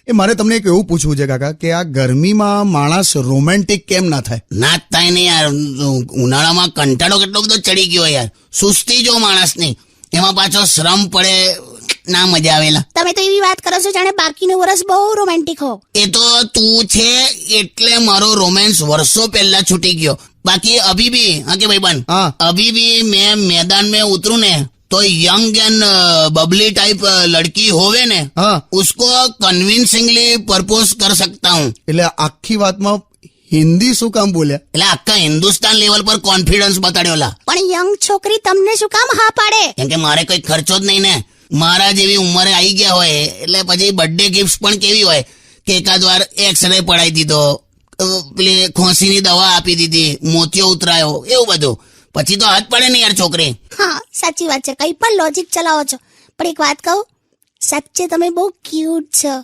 એ મારે તમને એક એવું પૂછવું છે કાકા કે આ ગરમીમાં માણસ રોમેન્ટિક કેમ ના થાય? ના જ થાય ને યાર. ઉનાળામાં કંટાળો કેટલો બધો ચડી ગયો યાર. સુસ્તી જો માણસની, એમાં પાછો શ્રમ પડે, ના મજા આવેલા. તમે તો એવી વાત કરો છો જાણે બાકીનું વર્ષ બહુ રોમેન્ટિક હો. એ તો તું છે એટલે મારો રોમેન્સ વર્ષો પહેલા છૂટી ગયો. બાકી અભી ભી હા કે ભાઈ બન, हाँ। अभी भी मैं मैदान में उतरू ने तो यंग एंड बबली टाइप लड़की होवे ने हाँ। उसको कन्विंसिंगली प्रपोज कर सकता हूँ. એટલે આખી વાતમાં હિન્દી શું કામ બોલ્યા? એટલે આખા હિન્દુસ્તાન લેવલ પર કોન્ફિડન્સ બતાડ્યો લા. પણ યંગ છોકરી તમને શું કામ હા પાડે? કેમ કે મારે કોઈ ખર્ચો જ નહીં ને. મારા જેવી ઉંમરે આવી ગયા હોય એટલે પછી બર્થડે ગિફ્ટ પણ કેવી હોય કે એકાદ વાર એક્સરે પડાવી દીધો, પેલી ખોંસીની દવા આપી દીધી, મોતિયો ઉતરાયો, એવું બધું. પછી તો હાથ પડે ને યાર છોકરી. હા સાચી વાત છે, કઈ પણ લોજિક ચલાવો છો. પણ એક વાત કહું, સાચે તમે બહુ ક્યુટ છો.